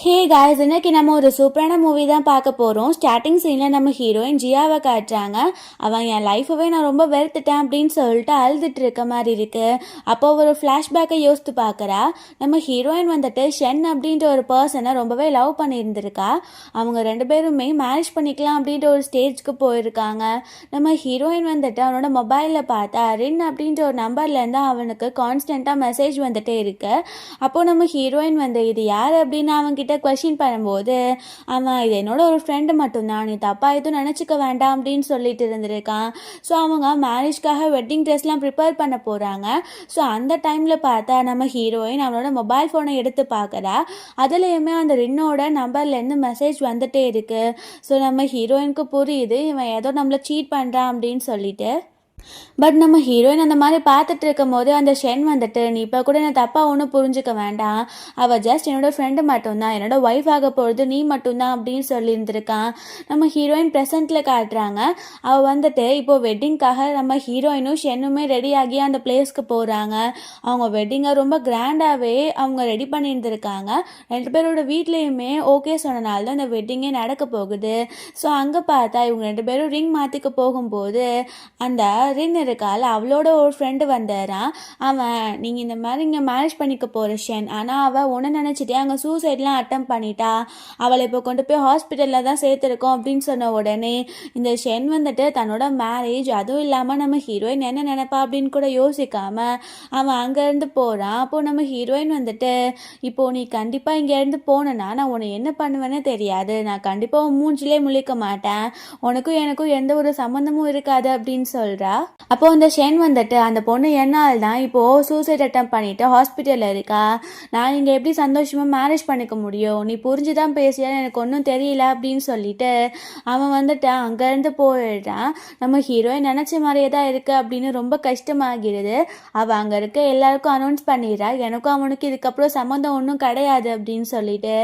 Hey guys, இன்னைக்கு நம்ம ஒரு சூப்பரான மூவி தான் பார்க்க போகிறோம். ஸ்டார்டிங் சீனில் நம்ம ஹீரோயின் ஜியாவை காட்டுறாங்க. அவன் என் லைஃபவே நான் ரொம்ப வெறுத்துட்டேன் அப்படின்னு சொல்லிட்டு அழுதுட்டு இருக்க மாதிரி இருக்கு. அப்போ ஒரு ஃப்ளாஷ்பேக்கை யோசித்து பார்க்குறா. நம்ம ஹீரோயின் வந்துட்டு ஷென் அப்படின்ற ஒரு பர்சனை ரொம்பவே லவ் பண்ணியிருந்திருக்கா. அவங்க ரெண்டு பேருமே மேரேஜ் பண்ணிக்கலாம் அப்படின்ற ஒரு ஸ்டேஜ்க்கு போயிருக்காங்க. நம்ம ஹீரோயின் வந்துட்டு அவனோட மொபைலில் பார்த்தா ரின் அப்படின்ற ஒரு நம்பர்லேருந்து அவனுக்கு கான்ஸ்டண்ட்டாக மெசேஜ் வந்துட்டே இருக்கு. அப்போது நம்ம ஹீரோயின் வந்து இது யார் அப்படின்னு அவன்கிட்ட கொஸ்டின் பண்ணும்போது அவன் இது என்னோட ஒரு ஃப்ரெண்டு மட்டும்தான், நீ தப்பாக எதுவும் நினச்சிக்க வேண்டாம் அப்படின்னு சொல்லிட்டு இருந்திருக்கான். ஸோ அவங்க மேரேஜ்க்காக வெட்டிங் ட்ரெஸ்லாம் ப்ரிப்பேர் பண்ண போகிறாங்க. ஸோ அந்த டைமில் பார்த்தா நம்ம ஹீரோயின் அவனோட மொபைல் ஃபோனை எடுத்து பார்க்குறா. அதுலேயுமே அந்த ரின்னோட நம்பர்லேருந்து மெசேஜ் வந்துட்டே இருக்குது. ஸோ நம்ம ஹீரோயினுக்கு புரியுது இவன் ஏதோ நம்மளை சீட் பண்ணுறான் அப்படின்னு சொல்லிட்டு. பட் நம்ம ஹீரோயின் அந்த மாதிரி பார்த்துட்டு இருக்கும் போது அந்த ஷென் வந்துட்டு நீ இப்போ கூட என்ன தப்பாக ஒன்றும் புரிஞ்சுக்க வேண்டாம், அவள் ஜஸ்ட் என்னோட ஃப்ரெண்டு மட்டும்தான், என்னோட ஒய்ஃப் ஆக போகிறது நீ மட்டும்தான் அப்படின்னு சொல்லியிருந்திருக்கான். நம்ம ஹீரோயின் ப்ரெசென்ட்டில் காட்டுறாங்க. அவள் வந்துட்டு இப்போது வெட்டிங்காக நம்ம ஹீரோயினும் ஷென்னுமே ரெடி ஆகி அந்த பிளேஸ்க்கு போகிறாங்க. அவங்க வெட்டிங்கை ரொம்ப கிராண்டாகவே அவங்க ரெடி பண்ணியிருந்திருக்காங்க. ரெண்டு பேரோட வீட்லேயுமே ஓகே சொன்னனால தான் இந்த வெட்டிங்கே நடக்க போகுது. ஸோ அங்கே பார்த்தா இவங்க ரெண்டு பேரும் ரிங் மாற்றிக்க போகும்போது அந்த ரின் இருக்காள் அவளோட ஒரு ஃப்ரெண்டு வந்தாரான். அவன் நீங்கள் இந்த மாதிரி இங்கே மேரேஜ் பண்ணிக்க போகிற ஷென், ஆனால் அவள் ஒன்று நினச்சிட்டே அங்கே சூசைட்லாம் அட்டம் பண்ணிட்டா, அவளை இப்போ கொண்டு போய் ஹாஸ்பிட்டலில் தான் சேர்த்துருக்கோம் அப்படின்னு சொன்ன உடனே இந்த ஷென் வந்துட்டு தன்னோட மேரேஜ் அதுவும் இல்லாமல் நம்ம ஹீரோயின் என்ன நினைப்பா அப்படின்னு கூட யோசிக்காமல் அவன் அங்கேருந்து போகிறான். அப்போது நம்ம ஹீரோயின் வந்துட்டு இப்போது நீ கண்டிப்பாக இங்கேருந்து போனேன்னா நான் உன்னை என்ன பண்ணுவேன்னு தெரியாது, நான் கண்டிப்பாக உன் மூஞ்சிலே முழிக்க மாட்டேன், உனக்கும் எனக்கும் எந்த ஒரு சம்மந்தமும் இருக்காது அப்படின்னு சொல்கிறா. அப்போ அந்த ஷென் வந்துட்டு அந்த பொண்ணு என்னால் தான் இப்போது சூசைட் அட்டம் பண்ணிவிட்டு ஹாஸ்பிட்டலில் இருக்கா, நான் இங்கே எப்படி சந்தோஷமாக மேரேஜ் பண்ணிக்க முடியும், நீ புரிஞ்சு தான் பேசியான்னு எனக்கு ஒன்றும் தெரியல அப்படின்னு சொல்லிட்டு அவன் வந்துட்டு அங்கேருந்து போயிடுறான். நம்ம ஹீரோயின் நினச்ச மாதிரியே தான் இருக்குது அப்படின்னு ரொம்ப கஷ்டமாகிறது. அவள் அங்கே இருக்க எல்லாருக்கும் அனௌன்ஸ் பண்ணிடுறா எனக்கும் அவனுக்கு இதுக்கப்புறம் சம்மந்தம் ஒன்றும் கிடையாது அப்படின்னு சொல்லிட்டு.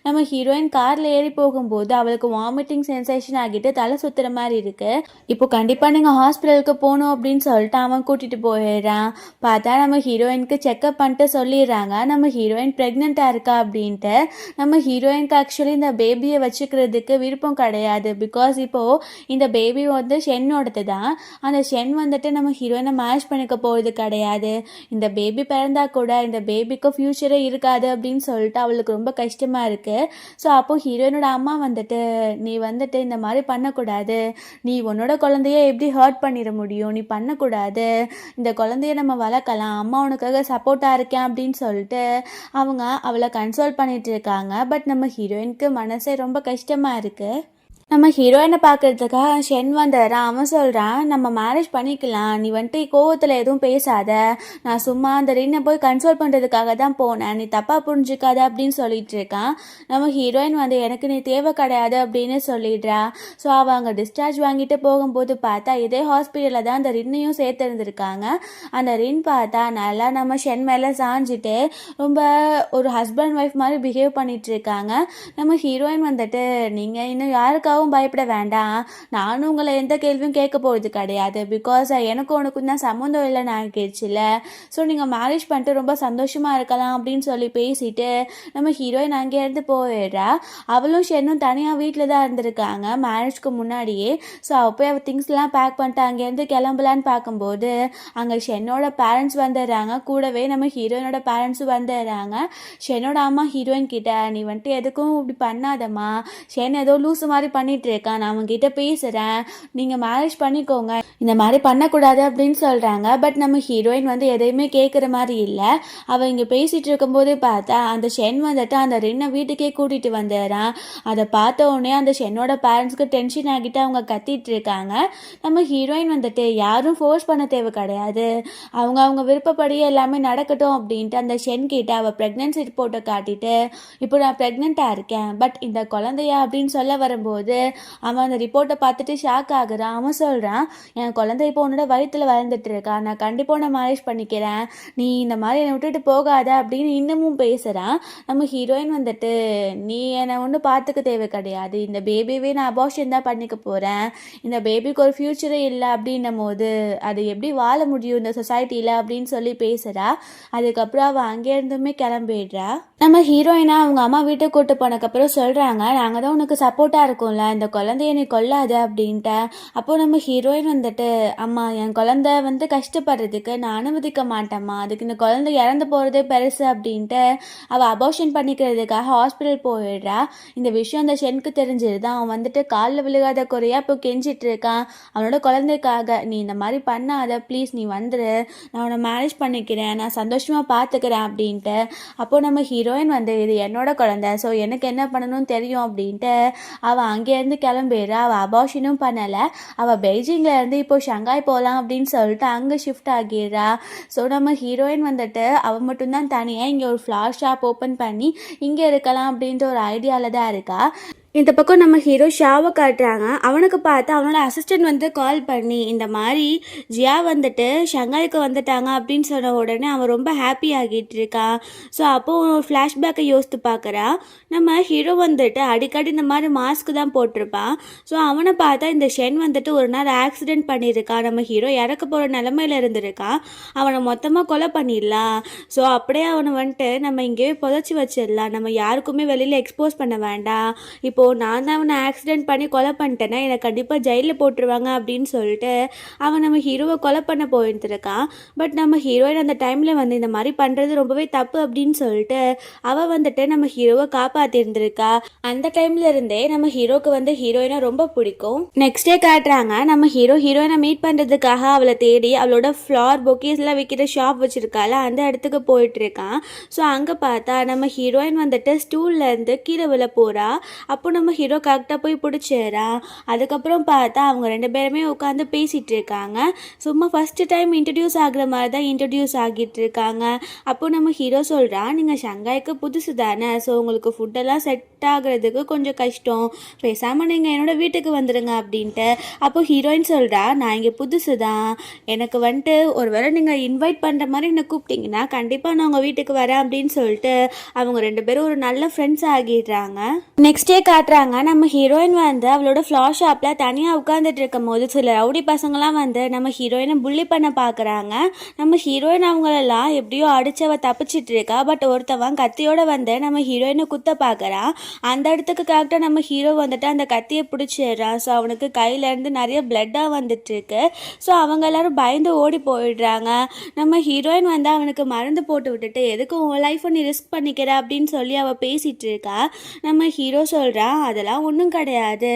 நம்ம ஹீரோயின் காரில் ஏறி போகும்போது அவளுக்கு வாமிட்டிங் சென்சேஷன் ஆகிட்டு தலை சுற்றுற மாதிரி இருக்குது. இப்போ கண்டிப்பாக நீங்கள் ஹாஸ்பிட்டலுக்கு போகணும் அப்படின்னு சொல்லிட்டு அவன் கூட்டிகிட்டு போயிடுறான். பார்த்தா நம்ம ஹீரோயினுக்கு செக்அப் பண்ணிட்டு சொல்லிடுறாங்க நம்ம ஹீரோயின் ப்ரெக்னெண்ட்டாக இருக்கா அப்படின்ட்டு. நம்ம ஹீரோயினுக்கு ஆக்சுவலி இந்த பேபியை வச்சுக்கிறதுக்கு விருப்பம் கிடையாது. பிகாஸ் இப்போது இந்த பேபி வந்து ஷென்னோடது தான். அந்த ஷென் வந்துட்டு நம்ம ஹீரோயினை மேரேஜ் பண்ணிக்க போகிறது கிடையாது. இந்த பேபி பிறந்தா கூட இந்த பேபிக்கு ஃப்யூச்சரே இருக்காது அப்படின்னு சொல்லிட்டு அவளுக்கு ரொம்ப கஷ்டமாக இருக்குது. ஸோ அப்போது ஹீரோயினோட அம்மா வந்துட்டு நீ வந்துட்டு இந்த மாதிரி பண்ணக்கூடாது, நீ உன்னோட குழந்தைய எப்படி ஹர்ட் பண்ணிட முடியும், நீ பண்ணக்கூடாது, இந்த குழந்தைய நம்ம வளர்க்கலாம், அம்மா உனக்காக சப்போர்ட்டாக இருக்கேன் அப்படின்னு சொல்லிட்டு அவங்க அவளை கன்சோல் பண்ணிட்டு இருக்காங்க. பட் நம்ம ஹீரோயினுக்கு மனசே ரொம்ப கஷ்டமாக இருக்குது. நம்ம ஹீரோயினை பார்க்குறதுக்காக ஷென் வந்துடுறான். அவன் சொல்கிறான் நம்ம மேரேஜ் பண்ணிக்கலாம், நீ வந்துட்டு கோவத்தில் எதுவும் பேசாத, நான் சும்மா அந்த ரின்னை போய் கன்சோல் பண்ணுறதுக்காக தான் போனேன், நீ தப்பாக புரிஞ்சுக்காத அப்படின்னு சொல்லிட்டு இருக்கான். நம்ம ஹீரோயின் வந்து எனக்கு நீ தேவை கிடையாது அப்படின்னு சொல்லிடுறா. ஸோ அவள் அங்கே டிஸ்சார்ஜ் வாங்கிட்டு போகும்போது பார்த்தா இதே ஹாஸ்பிட்டலில் தான் அந்த ரின்னையும் சேர்த்துருந்துருக்காங்க. அந்த ரின் பார்த்தா நல்லா நம்ம ஷென் மேலே சாஞ்சிட்டு ரொம்ப ஒரு ஹஸ்பண்ட் ஒய்ஃப் மாதிரி பிஹேவ் பண்ணிட்டு இருக்காங்க. நம்ம ஹீரோயின் வந்துட்டு நீங்கள் இன்னும் யாருக்காக பயப்பட வேண்டாம், நானும் உங்களை எந்த கேள்வியும் கேட்க போகிறது கிடையாது, பிகாஸ் எனக்கு உனக்கும் தான் சம்மந்தம் இல்லைன்னு ஆகிடுச்சுல, ஸோ நீங்கள் மேரேஜ் பண்ணிட்டு ரொம்ப சந்தோஷமாக இருக்கலாம் அப்படின்னு சொல்லி பேசிட்டு நம்ம ஹீரோயின் அங்கேருந்து போயிடுறா. அவளும் ஷென்னும் தனியாக வீட்டில் தான் இருந்திருக்காங்க மேரேஜ்க்கு முன்னாடியே. ஸோ அப்போ அவள் திங்ஸ்லாம் பேக் பண்ணிட்டு அங்கேருந்து கிளம்பலான்னு பார்க்கும்போது அங்கே ஷென்னோட பேரண்ட்ஸ் வந்துடுறாங்க, கூடவே நம்ம ஹீரோயினோட பேரண்ட்ஸும் வந்துடுறாங்க. ஷென்னோட அம்மா ஹீரோயின் கிட்ட நீ வந்துட்டு எதுக்கும் இப்படி பண்ணாதம்மா, ஷென் ஏதோ லூஸ் மாதிரி பண்ணிட்டு இருக்கான், நான் அவங்ககிட்ட பேசுகிறேன், நீங்கள் மேரேஜ் பண்ணிக்கோங்க, இந்த மாதிரி பண்ணக்கூடாது அப்படின்னு சொல்கிறாங்க. பட் நம்ம ஹீரோயின் வந்து எதையுமே கேட்குற மாதிரி இல்லை. அவள் இங்கே பேசிகிட்டு இருக்கும்போது பார்த்தா அந்த ஷென் வந்துட்டு அந்த ரின்னை வீட்டுக்கே கூட்டிகிட்டு வந்துடுறான். அதை பார்த்த உடனே அந்த ஷென்னோட பேரண்ட்ஸ்க்கு டென்ஷன் ஆகிட்டு அவங்க கத்திட்டு இருக்காங்க. நம்ம ஹீரோயின் வந்துட்டு யாரும் ஃபோர்ஸ் பண்ண தேவை கிடையாது, அவங்க விருப்பப்படியே எல்லாமே நடக்கட்டும் அப்படின்ட்டு அந்த ஷென் கிட்ட அவள் ப்ரெக்னென்சி ரிப்போர்ட்டை காட்டிட்டு இப்போ நான் ப்ரெக்னெண்ட்டாக இருக்கேன், பட் இந்த குழந்தையா அப்படின்னு சொல்ல வரும்போது போது அவன் அந்த ரிப்போர்ட்டை பார்த்துட்டு ஷாக் ஆகுறான். அவன் சொல்கிறான், என் குழந்தை இப்போ உன்னோட வயிற்றில் வளர்ந்துட்டு இருக்கா, நான் கண்டிப்பாக உன்னை மேரேஜ் பண்ணிக்கிறேன், நீ இந்த மாதிரி என்னை விட்டுட்டு போகாத அப்படின்னு இன்னமும் பேசுகிறான். நம்ம ஹீரோயின் வந்துட்டு, நீ என்னை ஒன்றும் பார்த்துக்க தேவை கிடையாது, இந்த பேபியவே நான் அபார்ஷன் தான் பண்ணிக்க போகிறேன், இந்த பேபிக்கு ஒரு ஃப்யூச்சரே இல்லை அப்படின்னும் போது அது எப்படி வாழ முடியும் இந்த சொசைட்டியில் அப்படின்னு சொல்லி பேசுகிறா. அதுக்கப்புறம் அவள் அங்கேருந்துமே கிளம்பிடுறா. நம்ம ஹீரோயினா அவங்க அம்மா வீட்டுக்கு கூட்டு போனதுக்கப்புறம் சொல்கிறாங்க, நாங்கள் தான் உனக்கு சப்போர்ட்டாக இருக்கோம்ல, இந்த குழந்தைய நீ கொல்லாத அப்படின்ட்டு. அப்போது நம்ம ஹீரோயின் வந்துட்டு, அம்மா என் குழந்தை வந்து கஷ்டப்படுறதுக்கு நான் அனுமதிக்க மாட்டேம்மா, அதுக்கு இந்த குழந்தை இறந்து போகிறதே பெருசு அப்படின்ட்டு அவள் அபார்ஷன் பண்ணிக்கிறதுக்காக ஹாஸ்பிட்டல் போயிடுறா. இந்த விஷயம் அந்த ஷென்க்கு தெரிஞ்சிருது. அவன் வந்துட்டு காலில் விழுகாத குறையா இப்போ கெஞ்சிட்டு இருக்கான் அவனோட குழந்தைக்காக, நீ இந்த மாதிரி பண்ணாத ப்ளீஸ், நீ வந்துரு, நான் உன்னை மேரேஜ் பண்ணிக்கிறேன், நான் சந்தோஷமாக பார்த்துக்கிறேன் அப்படின்ட்டு. அப்போது நம்ம ஹீரோயின் வந்து, இது என்னோட குழந்தை, ஸோ எனக்கு என்ன பண்ணணும்னு தெரியும் அப்படின்ட்டு அவள் அங்கேருந்து கிளம்பிடுறா. அவள் அபார்ஷனும் பண்ணலை, அவள் பெய்ஜிங்கில் இருந்து இப்போ ஷங்காய் போகலாம் அப்படின்னு சொல்லிட்டு அங்கே ஷிஃப்ட் ஆகிடுறா. ஸோ நம்ம ஹீரோயின் வந்துட்டு அவள் மட்டும்தான் தனியாக இங்கே ஒரு ஃப்ளார் ஷாப் ஓப்பன் பண்ணி இங்கே இருக்கலாம் அப்படின்ற ஒரு ஐடியாவில் தான் இருக்கா. இந்த பக்கம் நம்ம ஹீரோ ஷாவை காட்டுறாங்க. அவனுக்கு பார்த்து அவனோட அசிஸ்டன்ட் வந்து கால் பண்ணி, இந்த மாதிரி ஜியா வந்துட்டு ஷங்காய்க்கு வந்துட்டாங்க அப்படின்னு சொன்ன உடனே அவன் ரொம்ப ஹாப்பி ஆகிட்டு இருக்கான். ஸோ அப்போது ஒரு ஃப்ளாஷ்பேக்கை யோசித்து பார்க்குறான். நம்ம ஹீரோ வந்துட்டு அடிக்கடி இந்த மாதிரி மாஸ்க் தான் போட்டிருப்பான். ஸோ அவனை பார்த்தா இந்த ஷென் வந்துட்டு ஒரு நாள் ஆக்சிடென்ட் பண்ணியிருக்கான். நம்ம ஹீரோ இறக்க போகிற நிலமையில இருந்திருக்கான். அவனை மொத்தமாக கொலை பண்ணிடலாம். ஸோ அப்படியே அவனை வந்துட்டு நம்ம இங்கேயே புதைச்சி வச்சிடலாம், நம்ம யாருக்குமே வெளியில் எக்ஸ்போஸ் பண்ண வேண்டாம், இப்போது நான் தான் அவனை ஆக்சிடென்ட் பண்ணி கொலை பண்ணிட்டேன்னா என்னை கண்டிப்பாக ஜெயிலில் போட்டுருவாங்க அப்படின்னு சொல்லிட்டு அவன் நம்ம ஹீரோவை கொலை பண்ண போயிருந்துருக்கான். பட் நம்ம ஹீரோயின் அந்த டைமில் வந்து இந்த மாதிரி பண்ணுறது ரொம்பவே தப்பு அப்படின்னு சொல்லிட்டு அவள் வந்துட்டு நம்ம ஹீரோவை காப்பாற்றிருந்துருக்கா. அந்த டைம்ல இருந்தே நம்ம ஹீரோக்கு வந்து ஹீரோயினை ரொம்ப பிடிக்கும். நெக்ஸ்ட் டே காட்டுறாங்க, நம்ம ஹீரோயினை மீட் பண்ணுறதுக்காக அவளை தேடி அவளோட ஃப்ளார் பொக்கேஸ்லாம் விற்கிற ஷாப் வச்சுருக்கால அந்த இடத்துக்கு போயிட்டுருக்கான். ஸோ அங்கே பார்த்தா நம்ம ஹீரோயின் வந்துட்டு ஸ்டூல்லேருந்து கீழே விழ போகிறா. அப்போ நம்ம ஹீரோ கரெக்டாக போய் பிடிச்சிடறா. அதுக்கப்புறம் பார்த்தா அவங்க ரெண்டு பேருமே உட்காந்து பேசிகிட்டு இருக்காங்க. சும்மா ஃபஸ்ட்டு டைம் இன்ட்ரடியூஸ் ஆகுற மாதிரி தான் இன்ட்ரடியூஸ் ஆகிட்டு இருக்காங்க. அப்போ நம்ம ஹீரோ சொல்கிறான், நீங்கள் ஷங்காய்க்கு புதுசு தானே, ஸோ உங்களுக்கு ஃபுட்டெல்லாம் செட் ஆகுறதுக்கு கொஞ்சம் கஷ்டம், பேசாமல் நீங்கள் என்னோடய வீட்டுக்கு வந்துடுங்க அப்படின்ட்டு. அப்போ ஹீரோயின் சொல்கிறா, நான் இங்கே புதுசு தான், எனக்கு வந்துட்டு ஒரு வேளை நீங்கள் இன்வைட் பண்ணுற மாதிரி என்னை கூப்பிட்டீங்கன்னா கண்டிப்பாக நான் உங்கள் வீட்டுக்கு வரேன் அப்படின்னு சொல்லிட்டு அவங்க ரெண்டு பேரும் ஒரு நல்ல ஃப்ரெண்ட்ஸ் ஆகிடுறாங்க. நெக்ஸ்ட் டே காட்டுறாங்க, நம்ம ஹீரோயின் வந்து அவளோட ஃப்ளார் ஷாப்பில் தனியாக உட்காந்துட்டு இருக்கும் போது சில ரவுடி பசங்களாம் வந்து நம்ம ஹீரோயினை புள்ளி பண்ண பார்க்குறாங்க. நம்ம ஹீரோயின் அவங்களெல்லாம் எப்படியோ அடிச்சவ தப்பிச்சிட்டு இருக்கா. பட் ஒருத்தவன் கத்தியோட வந்து நம்ம ஹீரோயினை குத்த பார்க்குறான். அந்த இடத்துக்கு கரெக்டாக நம்ம ஹீரோ வந்துட்டு அந்த கத்தியை பிடிச்சிடுறான். ஸோ அவனுக்கு கையிலேருந்து நிறைய பிளட்டாக வந்துட்டுருக்கு. ஸோ அவங்க எல்லாரும் பயந்து ஓடி போயிடுறாங்க. நம்ம ஹீரோயின் வந்து அவனுக்கு மருந்து போட்டு விட்டுட்டு, எதுக்கு உன் லைஃப்பை நீ ரிஸ்க் பண்ணிக்கிற அப்படின்னு சொல்லி அவள் பேசிகிட்டு இருக்கா. நம்ம ஹீரோ சொல்கிறான், அதெல்லாம் ஒன்றும் கிடையாது,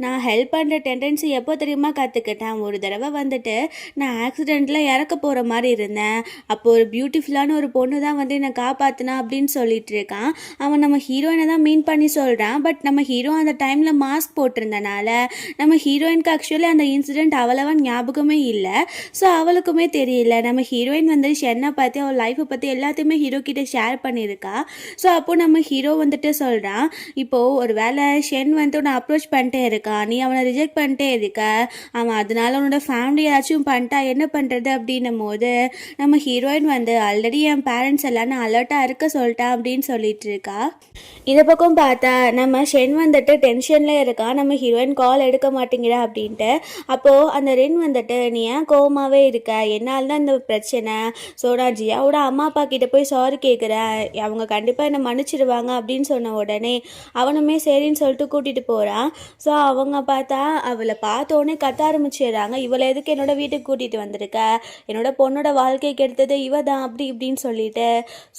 நான் ஹெல்ப் பண்ணுற டெண்டன்சி எப்போ தெரியுமா கற்றுக்கிட்டேன், ஒரு தடவை வந்துட்டு நான் ஆக்சிடெண்ட்டில் இறக்க போகிற மாதிரி இருந்தேன், அப்போ ஒரு பியூட்டிஃபுல்லான ஒரு பொண்ணு தான் வந்து என்னை காப்பாற்றினா அப்படின்னு சொல்லிட்டு இருக்கான். அவன் நம்ம ஹீரோயினை தான் மீன் பண்ணி சொல்கிறான். பட் நம்ம ஹீரோ அந்த டைமில் மாஸ்க் போட்டிருந்தனால நம்ம ஹீரோயினுக்கு ஆக்சுவலி அந்த இன்சிடெண்ட் அவ்வளவா ஞாபகமே இல்லை. ஸோ அவளுக்குமே தெரியல. நம்ம ஹீரோயின் வந்து ஷென்னை பற்றி அவள் லைஃப்பை பற்றி எல்லாத்தையுமே ஹீரோ கிட்ட ஷேர் பண்ணியிருக்கா. ஸோ அப்போது நம்ம ஹீரோ வந்துட்டு சொல்கிறான், இப்போது ஒரு வேளை ஷென் வந்துட்டு உன்னை அப்ரோச் பண்ணிட்டே இருக்கான், நீ அவனை ரிஜெக்ட் பண்ணிட்டே இருக்க, அவன் அதனால உன்னோட ஃபேமிலி ஏதாச்சும் பண்ணிட்டா என்ன பண்ணுறது அப்படின்னும் போது நம்ம ஹீரோயின் வந்து ஆல்ரெடி என் பேரண்ட்ஸ் எல்லாம் நான் அலர்ட்டாக இருக்க சொல்லிட்டேன் அப்படின்னு சொல்லிட்டு இருக்கா. இதை பக்கம் பார்த்தா நம்ம ஷென் வந்துட்டு டென்ஷனில் இருக்கா. நம்ம ஹீரோயின் கால் எடுக்க மாட்டேங்கிறா அப்படின்ட்டு. அப்போது அந்த ரென் வந்துட்டு, நீ ஏன் கோவமாகவே இருக்க, என்னால் தான் இந்த பிரச்சனை, ஸோ நான் ஜியாவோட அம்மா அப்பா கிட்ட போய் சாரி கேட்குறேன், அவங்க கண்டிப்பாக என்னை மன்னிச்சிடுவாங்க அப்படின்னு சொன்ன உடனே அவனுமே சரின்னு சொல்லிட்டு கூட்டிகிட்டு போகிறான். ஸோ அவங்க பார்த்தா அவளை பார்த்தோன்னே கத்த ஆரம்பிச்சிடுறாங்க, இவளை எதுக்கு என்னோட வீட்டுக்கு கூட்டிகிட்டு வந்திருக்க, என்னோட பொண்ணோட வாழ்க்கைக்கு எடுத்தது இவ தான் அப்படி இப்படின்னு சொல்லிட்டு.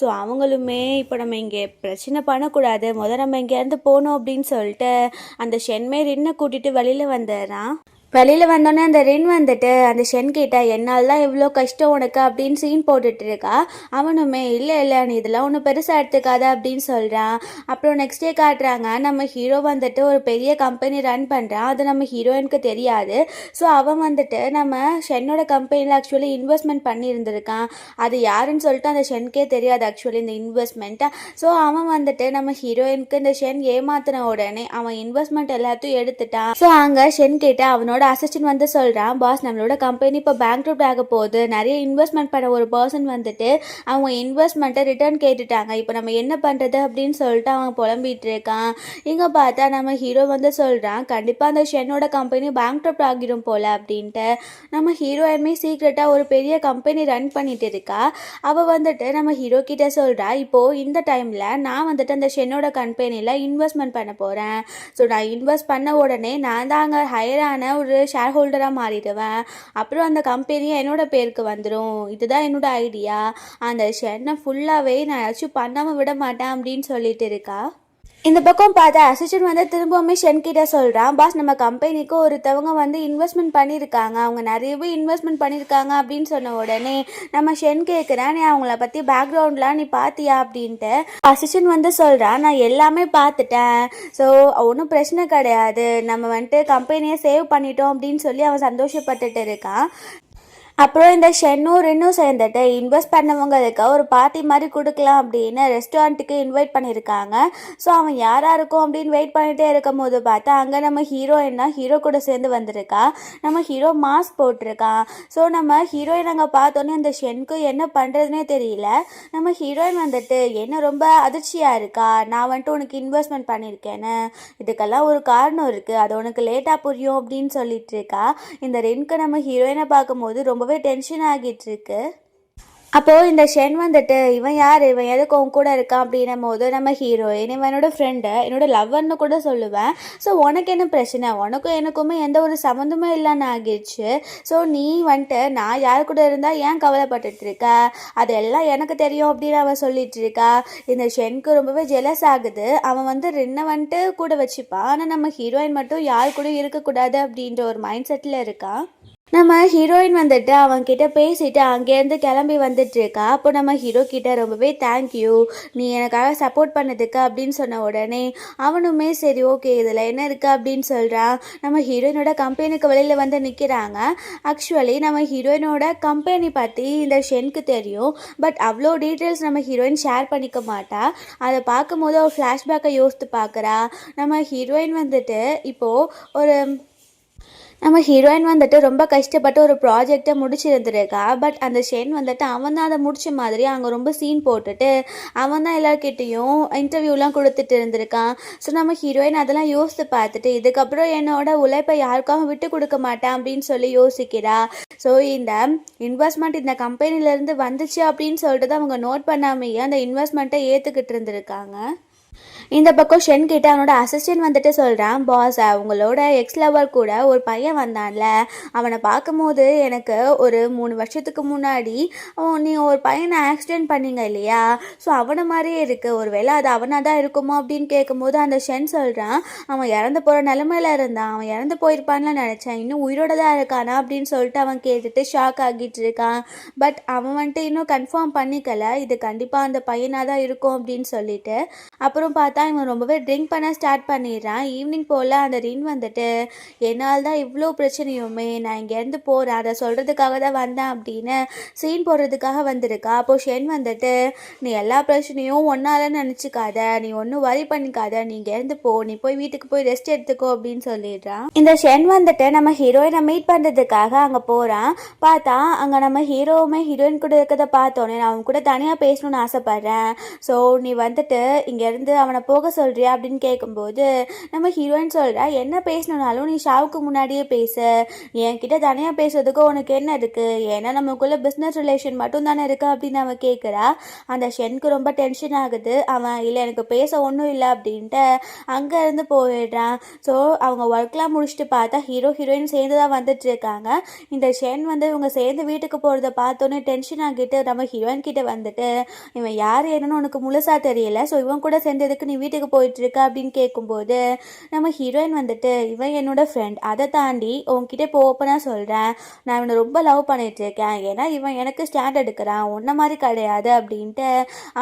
ஸோ அவங்களுமே இப்போ நம்ம இங்கே பிரச்சனை பண்ணக்கூடாது, முதல்ல நம்ம இங்கேருந்து போகணும் அப்படின்னு சொல்லிட்டு அந்த ஷென்மே ரின்னை கூட்டிகிட்டு வெளியில் வந்துடுறான். வெளியில் வந்தோடனே அந்த ரின் வந்துட்டு அந்த ஷென் கிட்ட என்னால் தான் இவ்வளோ கஷ்டம் உனக்கு அப்படின்னு சீன் போட்டுட்டு இருக்கா. அவனுமே இல்லை இல்லை நீ இதெல்லாம் ஒன்றும் பெருசாக எடுத்துக்காத அப்படின்னு சொல்கிறான். அப்புறம் நெக்ஸ்ட் டே காட்டுறாங்க, நம்ம ஹீரோ வந்துட்டு ஒரு பெரிய கம்பெனி ரன் பண்ணுறான். அது நம்ம ஹீரோயினுக்கு தெரியாது. ஸோ அவன் வந்துட்டு நம்ம ஷென்னோட கம்பெனியில் ஆக்சுவலி இன்வெஸ்ட்மெண்ட் பண்ணியிருந்திருக்கான். அது யாருன்னு சொல்லிட்டு அந்த ஷென்கே தெரியாது ஆக்சுவலி இந்த இன்வெஸ்ட்மெண்ட்டை. ஸோ அவன் வந்துட்டு நம்ம ஹீரோயினுக்கு இந்த ஷென் ஏமாத்தின உடனே அவன் இன்வெஸ்ட்மெண்ட் எல்லாத்தையும் எடுத்துட்டான். ஸோ அங்கே ஷென் கிட்ட அவனோட அசிஸ்டன்ட் வந்து சொல்கிறான், பாஸ் நம்மளோட கம்பெனி இப்போ பேங்க்ரப்ட் ஆக போகுது, நிறைய இன்வெஸ்ட்மெண்ட் பண்ண ஒரு பர்சன் வந்துட்டு அவங்க இன்வெஸ்ட்மெண்ட்டை ரிட்டர்ன் கேட்டுட்டாங்க, இப்போ நம்ம என்ன பண்ணுறது அப்படின்னு சொல்லிட்டு அவன் புலம்பிகிட்டு இருக்கான். இங்கே பார்த்தா நம்ம ஹீரோ வந்து சொல்கிறான், கண்டிப்பாக அந்த ஷென்னோட கம்பெனி பேங்க்ரப்ட் ஆகிடும் போல் அப்படின்ட்டு. நம்ம ஹீரோயினுமே சீக்ரெட்டாக ஒரு பெரிய கம்பெனி ரன் பண்ணிட்டு இருக்கா. அவள் வந்துட்டு நம்ம ஹீரோ கிட்ட சொல்கிறா, இப்போது இந்த டைமில் நான் வந்துட்டு அந்த ஷென்னோட கம்பெனியில் இன்வெஸ்ட்மெண்ட் பண்ண போகிறேன். ஸோ நான் இன்வெஸ்ட் பண்ண உடனே நான் தான் அங்கே ஹையரான ஒரு ஷேர் ஹோல்டராக மாறிடுவேன். அப்புறம் அந்த கம்பெனி என்னோட பேருக்கு வந்துடும். இதுதான் என்னோட ஐடியா. அந்த ஷென்னை ஃபுல்லாகவே நான் ஏதாச்சும் பண்ணாமல் விட மாட்டேன் அப்படின்னு சொல்லிட்டு இருக்கா. இந்த பக்கம் பார்த்தா அசிஸ்டன்ட் வந்து திரும்பவுமே ஷென் கிட்ட சொல்கிறான், பாஸ் நம்ம கம்பெனிக்கு ஒருத்தவங்க வந்து இன்வெஸ்ட்மெண்ட் பண்ணியிருக்காங்க, அவங்க நிறையவே இன்வெஸ்ட்மெண்ட் பண்ணியிருக்காங்க அப்படின்னு சொன்ன உடனே நம்ம ஷென் கேட்குறேன், நீ அவங்கள பற்றி பேக்ரவுண்ட்லாம் நீ பார்த்தியா அப்படின்ட்டு. அசிஸ்டன்ட் வந்து சொல்கிறான், நான் எல்லாமே பார்த்துட்டேன், ஸோ ஒன்றும் பிரச்சனை கிடையாது, நம்ம வந்துட்டு கம்பெனியை சேவ் பண்ணிட்டோம் அப்படின்னு சொல்லி அவன் சந்தோஷப்பட்டுட்டு இருக்கான். அப்புறம் இந்த ஷென்னும் ரின்னும் சேர்ந்துட்டு இன்வெஸ்ட் பண்ணவங்களுக்கு ஒரு பார்ட்டி மாதிரி கொடுக்கலாம் அப்படின்னு ரெஸ்டாரண்ட்டுக்கு இன்வைட் பண்ணியிருக்காங்க. ஸோ அவன் யாராக இருக்கும் அப்படின்னு வெயிட் பண்ணிகிட்டே இருக்கும் போது பார்த்தா அங்கே நம்ம ஹீரோயின் தான் ஹீரோ கூட சேர்ந்து வந்திருக்கா. நம்ம ஹீரோ மாஸ்க் போட்டிருக்கான். ஸோ நம்ம ஹீரோயின் அங்கே பார்த்தோன்னே அந்த ஷென்க்கு என்ன பண்ணுறதுனே தெரியல. நம்ம ஹீரோயின் வந்துட்டு என்ன ரொம்ப அதிர்ச்சியாக இருக்கா, நான் வந்துட்டு உனக்கு இன்வெஸ்ட்மெண்ட் பண்ணியிருக்கேன்னு, இதுக்கெல்லாம் ஒரு காரணம் இருக்குது, அது உனக்கு லேட்டாக புரியும் அப்படின்னு சொல்லிட்டு இருக்கா. இந்த ரின்க்கு நம்ம ஹீரோயினை பார்க்கும்போது ரொம்பவே டென்ஷன் ஆகிட்டு இருக்கு. அப்போது இந்த ஷென் வந்துட்டு இவன் யார், இவன் எதுக்கு உன் கூட இருக்கான் அப்படின்னும் போது நம்ம ஹீரோயின் இவனோட ஃப்ரெண்டு, என்னோட லவ்வர்னு கூட சொல்லுவேன். ஸோ உனக்கு என்ன பிரச்சனை, உனக்கும் எனக்குமே எந்த ஒரு சம்மந்தமே இல்லைன்னு ஆகிடுச்சு. ஸோ நீ வந்துட்டு நான் யார் கூட இருந்தால் ஏன் கவலைப்பட்டுட்டு இருக்க, அதெல்லாம் எனக்கு தெரியும் அப்படின்னு அவன் சொல்லிட்டு இருக்கா. இந்த ஷென்க்கு ரொம்பவே ஜெலஸ் ஆகுது. அவன் வந்து ரின்னை வந்துட்டு கூட வச்சுப்பான், ஆனால் நம்ம ஹீரோயின் மட்டும் யார் கூட இருக்கக்கூடாது அப்படின்ற ஒரு மைண்ட் செட்டில் இருக்கான். நம்ம ஹீரோயின் வந்துட்டு அவன்கிட்ட பேசிட்டு அங்கேருந்து கிளம்பி வந்துட்டுருக்கா. அப்போ நம்ம ஹீரோ கிட்ட ரொம்பவே தேங்க்யூ நீ எனக்காக சப்போர்ட் பண்ணதுக்கு அப்படின்னு சொன்ன உடனே அவனுமே சரி ஓகே இதில் என்ன இருக்குது அப்படின்னு சொல்கிறான். நம்ம ஹீரோயினோட கம்பெனிக்கு வெளியில் வந்து நிற்கிறாங்க. ஆக்சுவலி நம்ம ஹீரோயினோட கம்பெனி பற்றி இந்த ஷென்க்கு தெரியும், பட் அவ்வளோ டீட்டெயில்ஸ் நம்ம ஹீரோயின் ஷேர் பண்ணிக்க மாட்டா. அதை பார்க்கும்போது ஒரு ஃப்ளாஷ்பேக்கை யோசித்து பார்க்குறா. நம்ம ஹீரோயின் வந்துட்டு ரொம்ப கஷ்டப்பட்டு ஒரு ப்ராஜெக்டை முடிச்சிருந்துருக்கா. பட் அந்த ஷென் வந்துட்டு அவன் தான் அதை முடிச்ச மாதிரி அங்கே ரொம்ப சீன் போட்டுட்டு அவன் தான் எல்லாருக்கிட்டேயும் இன்டர்வியூலாம் கொடுத்துட்டு இருந்திருக்கான். ஸோ நம்ம ஹீரோயின் அதெல்லாம் யோசித்து பார்த்துட்டு இதுக்கப்புறம் என்னோட உழைப்பை யாருக்காகவும் விட்டு கொடுக்க மாட்டேன் அப்படின்னு சொல்லி யோசிக்கிறா. ஸோ இந்த இன்வெஸ்ட்மெண்ட் இந்த கம்பெனிலேருந்து வந்துச்சு அப்படின்னு சொல்லிட்டு தான் அவங்க நோட் பண்ணாமையே அந்த இன்வெஸ்ட்மெண்ட்டை ஏற்றுக்கிட்டு இருந்திருக்காங்க. இந்த பக்கம் ஷென் கிட்ட அவனோட அசிஸ்டன்ட் வந்துட்டு சொல்கிறான், பாஸ் அவங்களோட எக்ஸ் லவர் கூட ஒரு பையன் வந்தான்ல, அவனை பார்க்கும்போது எனக்கு ஒரு 3 வருஷத்துக்கு முன்னாடி நீ ஒரு பையனை ஆக்சிடென்ட் பண்ணீங்க இல்லையா, ஸோ அவனை மாதிரியே இருக்குது, ஒரு வேளை அது அவனாக தான் இருக்குமோ அப்படின்னு கேட்கும்போது அந்த ஷென் சொல்கிறான், அவன் இறந்து போகிற நிலமையில இருந்தான், அவன் இறந்து போயிருப்பான்னு நினச்சேன், இன்னும் உயிரோட தான் இருக்கானா அப்படின்னு சொல்லிட்டு அவன் கேட்டுட்டு ஷாக் ஆகிட்டு இருக்கான். பட் அவன் வந்துட்டு இன்னும் கன்ஃபார்ம் பண்ணிக்கல இது கண்டிப்பாக அந்த பையனாக தான் இருக்கும் அப்படின்னு சொல்லிட்டு. அப்புறம் பார்த்தா இவன் ரொம்பவே ட்ரிங்க் பண்ண ஸ்டார்ட் பண்ணிடுறான். ஈவினிங் போல் அந்த ரின் வந்துட்டு என்னால் தான் இவ்வளோ பிரச்சனையுமே, நான் இங்கேருந்து போகிறேன், அதை சொல்கிறதுக்காக தான் வந்தேன் அப்படின்னு சீன் போடுறதுக்காக வந்திருக்கா. அப்போது ஷென் வந்துட்டு நீ எல்லா பிரச்சனையும் ஒன்றால நினச்சிக்காத, நீ ஒன்றும் வரி பண்ணிக்காத, நீ இங்கேருந்து போ, நீ போய் வீட்டுக்கு போய் ரெஸ்ட் எடுத்துக்கோ அப்படின்னு சொல்லிடுறான். இந்த ஷென் வந்துட்டு நம்ம ஹீரோயினை மீட் பண்ணுறதுக்காக அங்கே போகிறான். பார்த்தா அங்கே நம்ம ஹீரோவுமே ஹீரோயின் கூட இருக்கிறத பார்த்தோன்னே நான் அவன் கூட தனியாக பேசணும்னு ஆசைப்பட்றேன், ஸோ நீ வந்துட்டு இங்கேருந்து அவனை போக சொல்கிறியா அப்படின்னு கேட்கும்போது நம்ம ஹீரோயின் சொல்கிறா, என்ன பேசணுன்னாலும் நீ ஷாவுக்கு முன்னாடியே பேசு, என்கிட்ட தனியாக பேசுறதுக்கு உனக்கு என்ன இருக்குது, ஏன்னா நமக்குள்ளே பிஸ்னஸ் ரிலேஷன் மட்டும் தானே இருக்குது அப்படின்னு அவன் கேட்குறா. அந்த ஷென்க்கு ரொம்ப டென்ஷன் ஆகுது. அவன் இல்லை எனக்கு பேச ஒன்றும் இல்லை அப்படின்ட்டு அங்கேருந்து போயிடுறான். ஸோ அவங்க ஒர்க்லாம் முடிச்சுட்டு பார்த்தா ஹீரோயின் சேர்ந்து தான் வந்துட்டு இருக்காங்க. இந்த ஷென் வந்து இவங்க சேர்ந்து வீட்டுக்கு போகிறத பார்த்தோன்னே டென்ஷன் ஆகிட்டு நம்ம ஹீரோயின் கிட்ட வந்துட்டு இவன் யார் என்னன்னு உனக்கு முழுசாக தெரியல, ஸோ இவன் கூட சேர்ந்ததுக்கு நீ வீட்டுக்கு போயிட்டுருக்க அப்படின்னு கேட்கும்போது நம்ம ஹீரோயின் வந்துட்டு இவன் என்னோட ஃப்ரெண்ட், அதை தாண்டி உன்கிட்ட இப்போ ஓப்பனாக சொல்கிறேன், நான் இவனை ரொம்ப லவ் பண்ணிகிட்ருக்கேன், ஏன்னா இவன் எனக்கு ஸ்டாண்ட் எடுக்கிறான், உன்ன மாதிரி கிடையாது அப்படின்ட்டு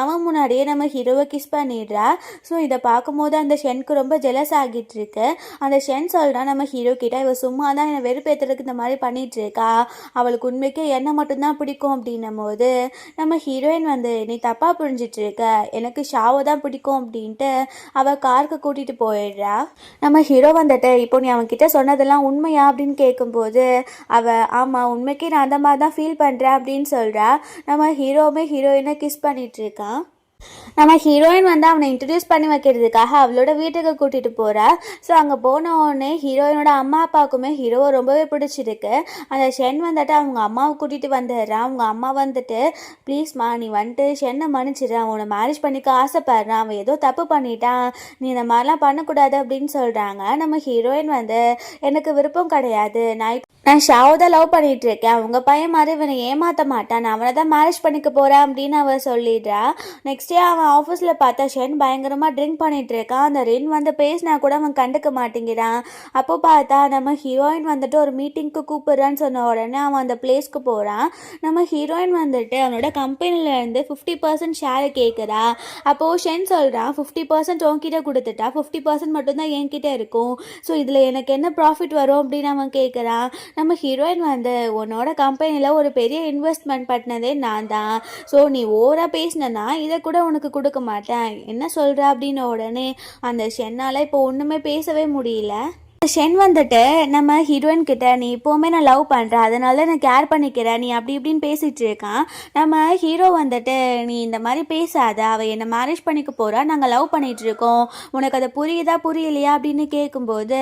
அவன் முன்னாடியே நம்ம ஹீரோவை கிஸ் பண்ணிடுறா. ஸோ இதை பார்க்கும்போது அந்த ஷென்க்கு ரொம்ப ஜெலஸ் ஆகிட்டு இருக்கு. அந்த ஷென் சொல்கிறான் நம்ம ஹீரோ கிட்ட, இவ சும்மா தான் என்னை வெறுப்பேற்றுறதுக்கு இந்த மாதிரி பண்ணிட்டு இருக்கா, அவளுக்கு உண்மைக்கே என்ன மட்டும்தான் பிடிக்கும் அப்படின்னும் போது நம்ம ஹீரோயின் வந்து நீ தப்பாக புரிஞ்சிட்டு இருக்க, எனக்கு ஷாவை தான் பிடிக்கும் அப்படின்ட்டு அவள் காருக்கு கூட்டிகிட்டு போயிடுறா. நம்ம ஹீரோ வந்துட்டு இப்போ நீ அவன்கிட்ட சொன்னதெல்லாம் உண்மையா அப்படின்னு கேட்கும்போது அவள் ஆமாம் உண்மைக்கே நான் அந்த மாதிரி தான் ஃபீல் பண்ணுறேன் அப்படின்னு சொல்கிறா. நம்ம ஹீரோவுமே ஹீரோயினை கிஸ் பண்ணிட்டு இருக்கான். நம்ம ஹீரோயின் வந்து அவனை இன்ட்ரடியூஸ் பண்ணி வைக்கிறதுக்காக அவளோட வீட்டுக்கு கூட்டிகிட்டு போகிறா. ஸோ அங்கே போன உடனே ஹீரோயினோட அம்மா அப்பாவுக்குமே ஹீரோவை ரொம்பவே பிடிச்சிருக்கு. அந்த ஷென் வந்துட்டு அவங்க அம்மாவை கூட்டிகிட்டு வந்துடுறான். அவங்க அம்மா வந்துட்டு ப்ளீஸ்மா நீ வந்துட்டு ஷென்னை மன்னிச்சிடு, அவனை மேரேஜ் பண்ணிக்க ஆசைப்படுறான், அவன் ஏதோ தப்பு பண்ணிட்டான், நீ இந்த மாதிரிலாம் பண்ணக்கூடாது அப்படின்னு சொல்கிறாங்க. நம்ம ஹீரோயின் வந்து எனக்கு விருப்பம் கிடையாது, நான் ஷாவை தான் லவ் பண்ணிகிட்டு இருக்கேன், அவங்க பையன் மாதிரி இவனை ஏமாற்ற மாட்டான், நான் அவனை தான் மேரேஜ் பண்ணிக்க போகிறேன் அப்படின்னு அவள் சொல்லிடுறா. நெக்ஸ்ட் டே அவன் ஆஃபீஸில் பார்த்தா ஷென் பயங்கரமாக ட்ரிங்க் பண்ணிகிட்டு இருக்கான். அந்த ரின் வந்து பேசினா கூட அவன் கண்டுக்க மாட்டேங்கிறான். அப்போ பார்த்தா நம்ம ஹீரோயின் வந்துட்டு ஒரு மீட்டிங்க்கு கூப்பிட்றான்னு சொன்ன உடனே அவன் அந்த பிளேஸ்க்கு போகிறான். நம்ம ஹீரோயின் வந்துட்டு அவனோட கம்பெனிலேருந்து 50% ஷேரை கேட்குறா. அப்போது ஷென் சொல்கிறான் 50% உன்கிட்ட கொடுத்துட்டா 50% மட்டும்தான் என்கிட்ட இருக்கும், ஸோ இதில் எனக்கு என்ன ப்ராஃபிட் வரும் அப்படின்னு அவன் கேட்குறான். நம்ம ஹீரோயின் வந்து உன்னோட கம்பெனியில் ஒரு பெரிய இன்வெஸ்ட்மெண்ட் பண்ணதே நான் தான், ஸோ நீ ஓவராக பேசினா இதை கூட உனக்கு கொடுக்க மாட்டேன், என்ன சொல்கிற அப்படின்னு உடனே அந்த ஷென்னால் இப்போ ஒன்றுமே பேசவே முடியல. ஷென் வந்துட்டு நம்ம ஹீரோயின் கிட்ட நீ இப்போவுமே நான் லவ் பண்ணுறேன், அதனால நான் கேர் பண்ணிக்கிறேன், நீ அப்படி இப்படின்னு பேசிகிட்டு இருக்கான். நம்ம ஹீரோ வந்துட்டு நீ இந்த மாதிரி பேசாத, அவள் என்னை மேரேஜ் பண்ணிக்க போகிறா, நாங்கள் லவ் பண்ணிகிட்டு இருக்கோம், உனக்கு அதை புரியுதா புரியலையா அப்படின்னு கேட்கும்போது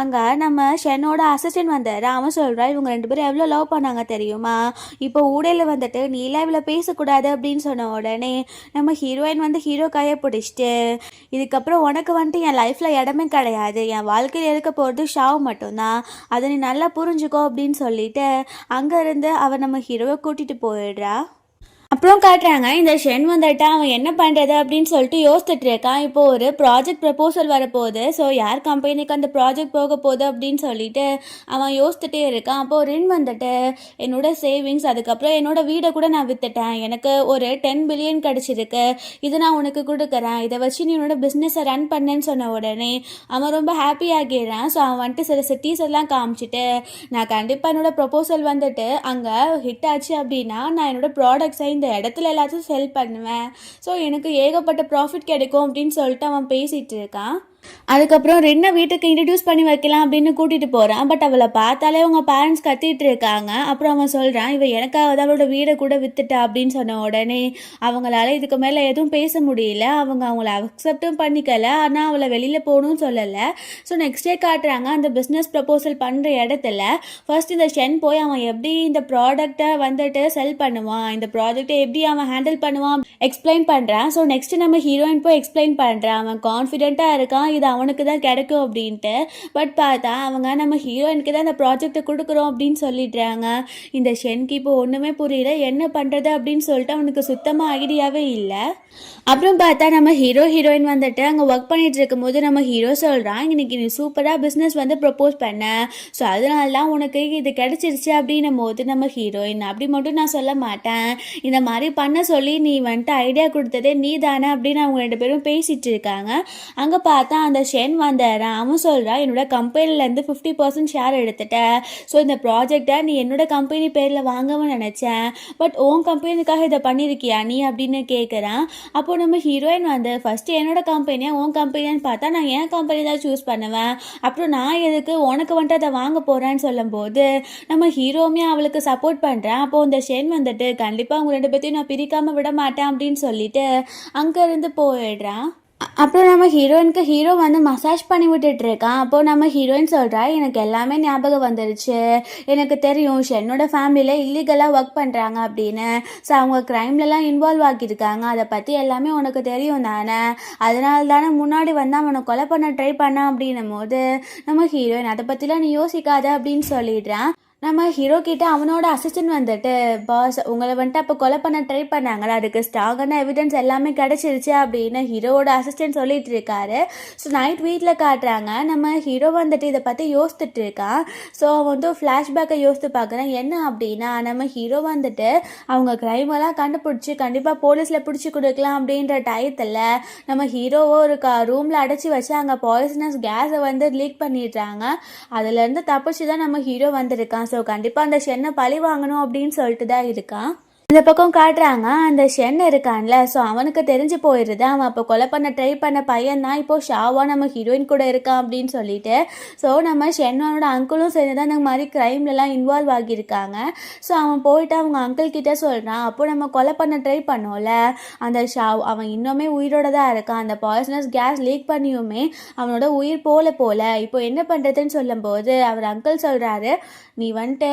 அங்கே நம்ம ஷென்னோட அசிஸ்டன்ட் வந்தார். அவன் சொல்கிறா இவங்க 2 பேரும் எவ்வளோ லவ் பண்ணாங்க தெரியுமா, இப்போ ஊடையில் வந்துட்டு நீலாம் இவ்வளோ பேசக்கூடாது அப்படின்னு சொன்ன உடனே நம்ம ஹீரோயின் வந்து ஹீரோ கையை பிடிச்சிட்டு இதுக்கப்புறம் உனக்கு வந்துட்டு என் லைஃப்பில் இடமே கிடையாது, என் வாழ்க்கையில் இருக்க போகிறது ஷாவ் மட்டும்தான், அதை நீ நல்லா புரிஞ்சுக்கோ அப்படின்னு சொல்லிட்டு அங்கேருந்து அவன் நம்ம ஹீரோவை கூட்டிகிட்டு போயிடுறா. அப்புறம் காட்டுறாங்க இந்த ஷென் வந்துட்டு அவன் என்ன பண்ணுறது அப்படின்னு சொல்லிட்டு யோசிச்சுட்டு இருக்கான். இப்போது ஒரு ப்ராஜெக்ட் ப்ரப்போசல் வரப்போகுது, ஸோ யார் கம்பெனிக்கு அந்த ப்ராஜெக்ட் போக போகுது அப்படின்னு சொல்லிட்டு அவன் யோசிச்சுட்டே இருக்கான். அப்போது ரின் வந்துட்டு என்னோட சேவிங்ஸ் அதுக்கப்புறம் என்னோட வீடை கூட நான் விற்றுட்டேன், எனக்கு ஒரு 10 பில்லியன் கிடச்சிருக்கு, இதை நான் உனக்கு கொடுக்குறேன், இதை வச்சு நீ என்னோட பிஸ்னஸை ரன் பண்ணேன்னு சொன்ன உடனே அவன் ரொம்ப ஹாப்பி ஆகிடுறான். ஸோ அவன் வந்துட்டு சில சிட்டிஸ் எல்லாம் காமிச்சிட்டு நான் கண்டிப்பாக என்னோட ப்ரப்போசல் வந்துட்டு அங்கே ஹிட் ஆச்சு அப்படின்னா நான் என்னோட ப்ராடக்ட்ஸை இந்த இடத்துல எல்லாத்தையும் செல் பண்ணுவேன், ஸோ எனக்கு ஏகப்பட்ட ப்ராஃபிட் கிடைக்கும் அப்படின்னு சொல்லிட்டு அவன் பேசிகிட்டு இருக்கான். அதுக்கப்புறம் ரின்னை வீட்டுக்கு இன்ட்ரடியூஸ் பண்ணி வைக்கலாம் அப்படின்னு கூட்டிகிட்டு போகிறான். பட் அவளை பார்த்தாலே அவங்க பேரண்ட்ஸ் கத்திட்டு இருக்காங்க. அப்புறம் அவன் சொல்கிறான் இவன் எனக்காக தான் அவளோட வீடை கூட விற்றுட்டா அப்படின்னு சொன்ன உடனே அவங்களால இதுக்கு மேலே எதுவும் பேச முடியல. அவங்க அவங்கள அக்செப்டும் பண்ணிக்கல, ஆனால் அவளை வெளியில் போகணும்னு சொல்லலை. ஸோ நெக்ஸ்ட் டே காட்டுறாங்க அந்த பிஸ்னஸ் ப்ரப்போசல் பண்ணுற இடத்துல ஃபர்ஸ்ட் இந்த ஷென் போய் அவன் எப்படி இந்த ப்ராடக்டை வந்துட்டு செல் பண்ணுவான், இந்த ப்ராஜெக்டை எப்படி அவன் ஹேண்டில் பண்ணுவான் எக்ஸ்பிளைன் பண்ணுறான். ஸோ நெக்ஸ்ட் நம்ம ஹீரோயின் போய் எக்ஸ்பிளைன் பண்ணுறான். அவன் கான்ஃபிடென்ட்டாக இருக்கான் இது அவனுக்கு தான் கிடைக்கும் அப்படின்ட்டு. பட் பார்த்தா அவங்க நம்ம ஹீரோயினுக்கு தான் இந்த ப்ராஜெக்டை கொடுக்குறோம் அப்படின்னு சொல்லிடுறாங்க. இந்த ஷென்க்கு இப்போ ஒன்றுமே புரியல, என்ன பண்ணுறது அப்படின்னு சொல்லிட்டு அவனுக்கு சுத்தமாக ஐடியாவே இல்லை. அப்புறம் பார்த்தா நம்ம ஹீரோயின் வந்துட்டு அங்கே ஒர்க் பண்ணிட்டு இருக்கும்போது நம்ம ஹீரோ சொல்கிறான் இன்னைக்கு நீ சூப்பராக பிஸ்னஸ் வந்து ப்ரப்போஸ் பண்ண, ஸோ அதனால தான் உனக்கு இது கிடச்சிருச்சு அப்படின்னும் போது நம்ம ஹீரோயின் அப்படி மட்டும் நான் சொல்ல மாட்டேன், இந்த மாதிரி பண்ண சொல்லி நீ வந்துட்டு ஐடியா கொடுத்ததே நீ தானே அப்படின்னு அவங்க 2 பேரும் பேசிகிட்டு இருக்காங்க. அங்கே பார்த்தா அந்த ஷென் வந்தாரான். அவன் சொல்கிறான் என்னோட கம்பெனிலேருந்து 50% ஷேர் எடுத்துட்டேன், ஸோ இந்த ப்ராஜெக்டை நீ என்னோட கம்பெனி பேரில் வாங்கன்னு நினச்சேன், பட் உன் கம்பெனிக்காக இதை பண்ணியிருக்கியா நீ அப்படின்னு கேட்குறான். அப்போ நம்ம ஹீரோயின் வந்து ஃபஸ்ட்டு என்னோட கம்பெனியா உன் கம்பெனியான்னு பார்த்தா நான் என் கம்பெனி தான் சூஸ் பண்ணுவேன், அப்புறம் நான் எதுக்கு உனக்கு வந்துட்டு அதை வாங்க போகிறேன்னு சொல்லும்போது நம்ம ஹீரோவுமே அவளுக்கு சப்போர்ட் பண்ணுறேன். அப்போது இந்த ஷென் வந்துட்டு கண்டிப்பாக அவங்க 2 பேர்த்தையும் நான் பிரிக்காமல் விட மாட்டேன் அப்படின்னு சொல்லிட்டு அங்கேருந்து போயிடுறான். அப்புறம் நம்ம ஹீரோயினுக்கு ஹீரோ வந்து மசாஜ் பண்ணி விட்டுட்டு இருக்கான். அப்போது நம்ம ஹீரோயின் சொல்கிறா எனக்கு எல்லாமே ஞாபகம் வந்துருச்சு, எனக்கு தெரியும் ஷென்னோட ஃபேமிலியில் இல்லீகலாக ஒர்க் பண்ணுறாங்க அப்படின்னு, ஸோ அவங்க க்ரைம்லலாம் இன்வால்வ் ஆகியிருக்காங்க, அதை பற்றி எல்லாமே உனக்கு தெரியும் தானே, அதனால தானே முன்னாடி வந்து அவனை கொலை பண்ண ட்ரை பண்ணான் அப்படின்னும் போது நம்ம ஹீரோயின் அதை பற்றிலாம் நீ யோசிக்காத அப்படின்னு சொல்லிடுறான். நம்ம ஹீரோ கிட்ட அவனோட அசிஸ்டன்ட் வந்துட்டு, பாஸ் உங்களை வந்துட்டு அப்போ கொலை பண்ண ட்ரை பண்ணாங்களா, அதுக்கு ஸ்ட்ராங்கான எவிடன்ஸ் எல்லாமே கிடச்சிருச்சு அப்படின்னு ஹீரோவோட அசிஸ்டன்ட் சொல்லிட்டு இருக்காரு. ஸோ நைட் வீட்டில் காட்டுறாங்க. நம்ம ஹீரோ வந்துட்டு இதை பற்றி யோசித்துட்டு இருக்கான். ஸோ அவன் வந்து ஃப்ளாஷ்பேக்கை யோசித்து பார்க்குறேன். என்ன அப்படின்னா, நம்ம ஹீரோ வந்துட்டு அவங்க க்ரைமெல்லாம் கண்டுபிடிச்சி கண்டிப்பாக போலீஸில் பிடிச்சி கொடுக்கலாம் அப்படின்ற டயத்தில் நம்ம ஹீரோவை ஒரு ரூமில் அடைச்சி வச்சு அங்கே பாய்சனஸ் கேஸை வந்து லீக் பண்ணிடுறாங்க. அதுலேருந்து தப்பிச்சு தான் நம்ம ஹீரோ வந்திருக்கான். ஸோ கண்டிப்பாக அந்த ஷென்னை பழி வாங்கணும் அப்படின்னு சொல்லிட்டு தான் இருக்கான். இந்த பக்கம் காட்டுறாங்க, அந்த ஷென் இருக்கான்ல, ஸோ அவனுக்கு தெரிஞ்சு போயிடுது அவன் அப்போ கொலை பண்ண ட்ரை பண்ண பையன் தான் இப்போ ஷாவா நம்ம ஹீரோயின் கூட இருக்கான் அப்படின்னு சொல்லிட்டு. ஸோ நம்ம ஷென்னோட அங்கிளும் சேர்ந்து தான் இந்த மாதிரி க்ரைம்லலாம் இன்வால்வ் ஆகியிருக்காங்க. ஸோ அவன் போயிட்டு அவங்க அங்கிள் கிட்டே சொல்கிறான், அப்போ நம்ம கொலை பண்ண ட்ரை பண்ணோம்ல அந்த ஷாவ் அவன் இன்னுமே உயிரோட தான் இருக்கான். அந்த பாய்சனஸ் கேஸ் லீக் பண்ணியுமே அவனோட உயிர் போல இப்போ என்ன பண்ணுறதுன்னு சொல்லும்போது அவர் அங்கிள் சொல்கிறாரு, நீ வந்துட்டு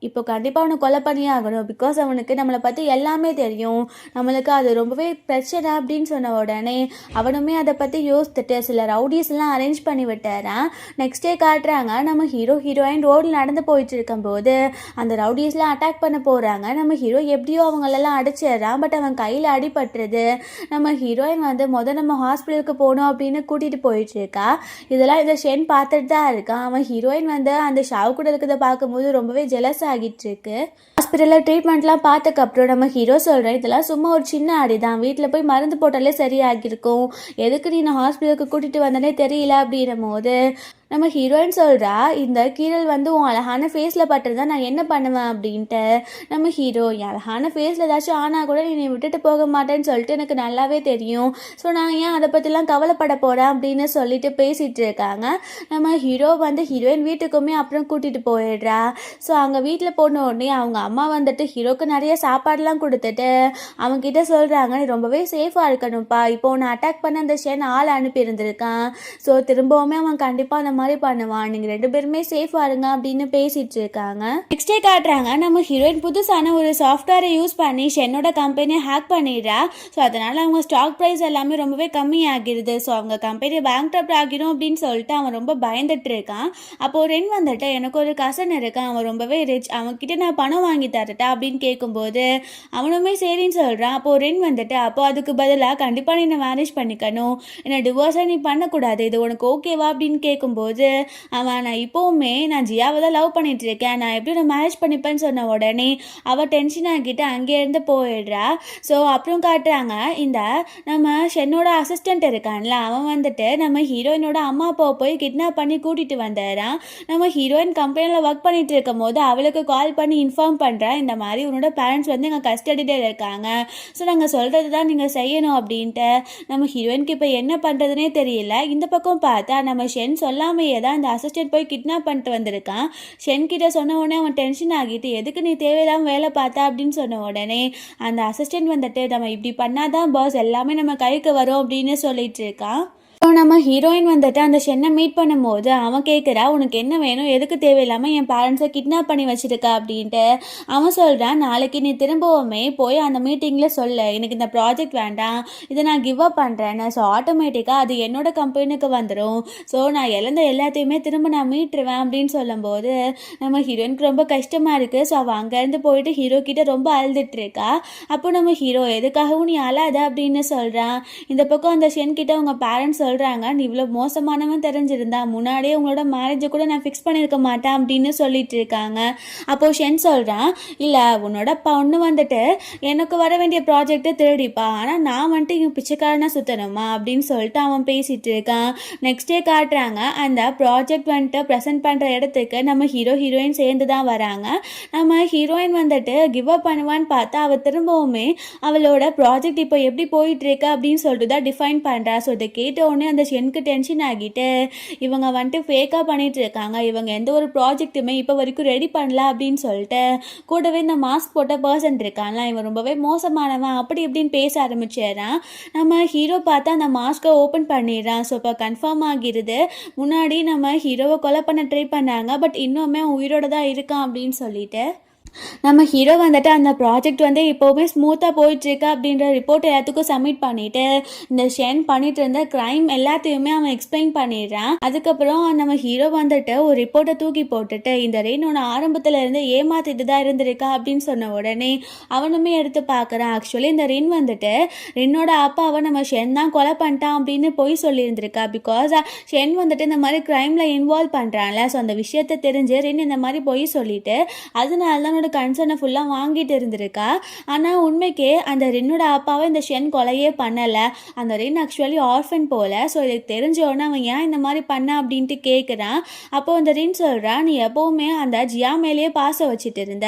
இப்போ கண்டிப்பாக அவனை கொலை பண்ணியே ஆகணும். பிகாஸ் அவனுக்கு நம்மளை பற்றி எல்லாமே தெரியும், நம்மளுக்கு அது ரொம்பவே பிரச்சனை அப்படின்னு சொன்ன உடனே அவனுமே அதை பற்றி யோசித்துட்டு சில ரவுடிஸ்லாம் அரேஞ்ச் பண்ணி விட்டாரான். நெக்ஸ்ட் டே காட்டுறாங்க, நம்ம ஹீரோயின் ரோடில் நடந்து போயிட்டு இருக்கும்போது அந்த ரவுடிஸ்லாம் அட்டாக் பண்ண போகிறாங்க. நம்ம ஹீரோ எப்படியோ அவங்களெல்லாம் அடிச்சிடறான். பட் அவன் கையில் அடிபட்டுருது. நம்ம ஹீரோயின் வந்து நம்ம ஹாஸ்பிட்டலுக்கு போகணும் அப்படின்னு கூட்டிகிட்டு போயிட்டுருக்கா. இதெல்லாம் இந்த ஷென் பார்த்துட்டு தான் இருக்கான். அவன் ஹீரோயின் வந்து அந்த ஷாவு கூட இருக்கிறத பார்க்கும்போது ரொம்பவே ஜெலஸ் ஆகிட்டு இருக்கு. ஹாஸ்பிட்டலில் ட்ரீட்மெண்ட்லாம் பார்த்ததுக்கப்புறம் நம்ம ஹீரோ சொல்கிறேன், இதெல்லாம் சும்மா ஒரு சின்ன அடி தான், வீட்டில் போய் மருந்து போட்டாலே சரியாகிருக்கும், எதுக்கு நீ நான் ஹாஸ்பிட்டலுக்கு கூட்டிகிட்டு வந்தனே தெரியல அப்படின்னும் போது நம்ம ஹீரோயின் சொல்கிறா, இந்த கீரல் வந்து உன் அழகான ஃபேஸில் பட்டுருந்தா நான் என்ன பண்ணுவேன் அப்படின்ட்டு. நம்ம ஹீரோ, என் அழகான ஃபேஸில் ஏதாச்சும் ஆனால் கூட நீ விட்டுட்டு போக மாட்டேன்னு சொல்லிட்டு எனக்கு நல்லாவே தெரியும், ஸோ நான் ஏன் அதை பற்றிலாம் கவலைப்பட போகிறேன் அப்படின்னு சொல்லிட்டு பேசிகிட்டு இருக்காங்க. நம்ம ஹீரோ வந்து ஹீரோயின் வீட்டுக்குமே அப்புறம் கூட்டிகிட்டு போயிடுறா. ஸோ அங்கே வீட்டில் போன உடனே அவங்க அம்மா வந்துட்டு ஹீரோக்கு நிறைய சாப்பாடுலாம் கொடுத்துட்டு அவங்ககிட்ட சொல்கிறாங்க, நீ ரொம்பவே சேஃபாக இருக்கணும்ப்பா, இப்போ உன்னை அட்டாக் பண்ண அந்த ஷென் ஆள் அனுப்பியிருந்திருக்கான், ஸோ திரும்பவுமே அவன் கண்டிப்பாக அந்த மாதிரி பண்ணுவான், நீங்கள் 2 பேருமே சேஃபாக இருங்க அப்படின்னு பேசிட்டு இருக்காங்க. நெக்ஸ்ட் டே காட்டுறாங்க, நம்ம ஹீரோயின் புதுசான ஒரு சாஃப்ட்வேரை யூஸ் பண்ணி ஷென்னோட கம்பெனியை ஹேக் பண்ணிடுறா. ஸோ அதனால் அவங்க ஸ்டாக் ப்ரைஸ் எல்லாமே ரொம்பவே கம்மியாகிடுது. ஸோ அவங்க கம்பெனி பேங்க்ரப்ட் ஆகிடும் அப்படின்னு சொல்லிட்டு அவன் ரொம்ப பயந்துட்டு இருக்கான். அப்போது ரென் வந்துட்டு, எனக்கு ஒரு கசன் இருக்கான், அவன் ரொம்பவே ரிச், அவன்கிட்ட நான் பணம் வாங்கி தரட்டா அப்படின்னு கேட்கும்போது அவனுமே சரின்னு சொல்கிறான். அப்போது ரென் வந்துட்டு, அப்போ அதுக்கு பதிலாக கண்டிப்பாக நீ மேரேஜ் பண்ணிக்கணும், என்னை டிவோர்ஸாக நீ பண்ணக்கூடாது, இது உனக்கு ஓகேவா அப்படின்னு கேட்கும்போது அவன், நான் இப்போவுமே நான் ஜியாவை தான் லவ் பண்ணிட்டு இருக்கேன், நான் எப்படி நான் மேரேஜ் பண்ணிப்பேன்னு சொன்ன உடனே அவள் டென்ஷன் ஆகிட்டு அங்கேருந்து போயிடுறா. ஸோ அப்புறம் காட்டுறாங்க, இந்த நம்ம ஷென்னோட அசிஸ்டண்ட் இருக்கான்ல அவன் வந்துட்டு நம்ம ஹீரோயினோட அம்மா அப்பாவை போய் கிட்னாப் பண்ணி கூட்டிகிட்டு வந்துடுறான். நம்ம ஹீரோயின் கம்பெனியில் ஒர்க் பண்ணிட்டு இருக்கும் போது அவளுக்கு கால் பண்ணி இன்ஃபார்ம் பண்ணுறேன், இந்த மாதிரி உன்னோட பேரண்ட்ஸ் வந்து எங்கள் கஸ்டடியில் இருக்காங்க, ஸோ நாங்கள் சொல்கிறது தான் நீங்கள் செய்யணும் அப்படின்ட்டு. நம்ம ஹீரோயினுக்கு இப்போ என்ன பண்ணுறதுனே தெரியல. இந்த பக்கம் பார்த்தா நம்ம ஷென் சொல்லாமையே தான் இந்த அசிஸ்டன்ட் போய் கிட்னாப் பண்ணிட்டு வந்திருக்கான். ஷென் கிட்ட சொன்ன உடனே அவன் டென்ஷன் ஆகிட்டு, எதுக்கு நீ தேவையில்லாமல் வேலை பார்த்தா அப்படின்னு சொன்ன உடனே அந்த அசிஸ்டன்ட் வந்துட்டு, நம்ம இப்படி பண்ணாதான் பாஸ் எல்லாமே நம்ம கைக்கு வரும் அப்படின்னு சொல்லிட்டு இருக்கான். நம்ம ஹீரோயின் வந்துட்டு அந்த ஷென்னை மீட் பண்ணும்போது அவன் கேட்குறா, உனக்கு என்ன வேணும், எதுக்கு தேவையில்லாமல் என் பேரண்ட்ஸை கிட்னாப் பண்ணி வச்சுருக்கா அப்படின்ட்டு. அவன் சொல்கிறான், நாளைக்கு நீ திரும்பவுமே போய் அந்த மீட்டிங்கில் சொல்ல, எனக்கு இந்த ப்ராஜெக்ட் வேண்டாம், இதை நான் கிவ் அப் பண்ணுறேன்னு. ஸோ ஆட்டோமேட்டிக்காக அது என்னோட கம்பெனிக்கு வந்துடும், ஸோ நான் இழந்த எல்லாத்தையுமே திரும்ப நான் மீட்டுருவேன் அப்படின்னு சொல்லும்போது நம்ம ஹீரோயினுக்கு ரொம்ப கஷ்டமாக இருக்குது. ஸோ அவள் அங்கேருந்து போயிட்டு ஹீரோ கிட்ட ரொம்ப அழுதுட்டு இருக்கா. அப்போ நம்ம ஹீரோ, எதுக்காகவும் நீ அழாத அப்படின்னு சொல்கிறான். இந்த பக்கம் அந்த ஷென் கிட்ட அவங்க பேரண்ட்ஸ் சொல்கிறாங்க, நீ இவ்வளோ மோசமானவன் தெரிஞ்சிருந்தா முன்னாடியே உங்களோட மேரேஜை கூட நான் ஃபிக்ஸ் பண்ணியிருக்க மாட்டேன் அப்படின்னு சொல்லிட்டு இருக்காங்க. அப்போது ஷென் சொல்கிறான், இல்லை உன்னோட பொண்ணு வந்துட்டு எனக்கு வர வேண்டிய ப்ராஜெக்டை திருடிப்பா, ஆனால் நான் வந்துட்டு இங்கே பிச்சைக்காரனா சுற்றணுமா அப்படின்னு சொல்லிட்டு அவன் பேசிகிட்டு இருக்கான். நெக்ஸ்ட் டே காட்டுறாங்க, அந்த ப்ராஜெக்ட் வந்துட்டு ப்ரெசென்ட் பண்ணுற இடத்துக்கு நம்ம ஹீரோயின் சேர்ந்து தான் வராங்க. நம்ம ஹீரோயின் வந்துட்டு கிவ் அப் பண்ணுவான்னு பார்த்தா அவள் திரும்பவுமே அவளோட ப்ராஜெக்ட் இப்போ எப்படி போயிட்டுருக்கு அப்படின்னு சொல்லிட்டு தான் டிஃபைன் பண்ணுறா. ஸோ இதை கேட்டோடனே அந்த ஷென்க்கு டென்ஷன் ஆகிட்டு, இவங்க வந்துட்டு ஃபேக்காக பண்ணிட்டு இருக்காங்க, இவங்க எந்த ஒரு ப்ராஜெக்ட்டுமே இப்போ வரைக்கும் ரெடி பண்ணல அப்படின்னு சொல்லிட்டு கூடவே இந்த மாஸ்க் போட்ட பர்சன் இருக்கான்ல இவன் ரொம்பவே மோசமானவன் அப்படி இப்படின்னு பேச ஆரம்பிச்சிடறான். நம்ம ஹீரோ பார்த்தா அந்த மாஸ்க்கை ஓப்பன் பண்ணிடுறான். ஸோ இப்போ கன்ஃபார்ம் ஆகிடுது, முன்னாடி நம்ம ஹீரோவை கொலை பண்ண ட்ரை பண்ணாங்க, பட் இன்னுமே உயிரோட தான் இருக்கான் அப்படின்னு சொல்லிட்டு. நம்ம ஹீரோ வந்துட்டு அந்த ப்ராஜெக்ட் வந்து இப்போவுமே ஸ்மூத்தாக போயிட்டுருக்கு அப்படின்ற ரிப்போர்ட் எல்லாத்துக்கும் சப்மிட் பண்ணிவிட்டு இந்த ஷென் பண்ணிட்டு இருந்த க்ரைம் எல்லாத்தையுமே அவன் எக்ஸ்பிளைன் பண்ணிடுறான். அதுக்கப்புறம் நம்ம ஹீரோ வந்துட்டு ஒரு ரிப்போர்ட்டை தூக்கி போட்டுட்டு இந்த ரெயின் ஒன்று ஆரம்பத்தில் இருந்து ஏமாத்திட்டு தான் இருந்திருக்கா அப்படின்னு சொன்ன உடனே அவனுமே எடுத்து பார்க்குறான். ஆக்சுவலி இந்த ரின் வந்துட்டு ரின்னோட அப்பாவை நம்ம ஷென் தான் கொலை பண்ணிட்டான் அப்படின்னு போய் சொல்லியிருந்திருக்கா. பிகாஸ் ஷென் வந்துட்டு இந்த மாதிரி க்ரைமில் இன்வால்வ் பண்ணுறான்ல. ஸோ அந்த விஷயத்தை தெரிஞ்சு ரின் இந்த மாதிரி போய் சொல்லிட்டு அதனால தான் கன்சர்னை ஃபுல்லாக வாங்கிட்டு இருந்திருக்கா. ஆனால் உண்மைக்கே அந்த ரின்னோட அப்பாவை இந்த ஷென் கொலையே பண்ணலை. அந்த ரின் ஆக்சுவலி ஆர்ஃபன் போல. ஸோ இதுக்கு தெரிஞ்சோடனே அவன் ஏன் இந்த மாதிரி பண்ண அப்படின்ட்டு கேட்குறான். அப்போது அந்த ரின் சொல்கிறான், நீ எப்போவுமே அந்த ஜியா மேலேயே பாசம் வச்சுட்டு இருந்த,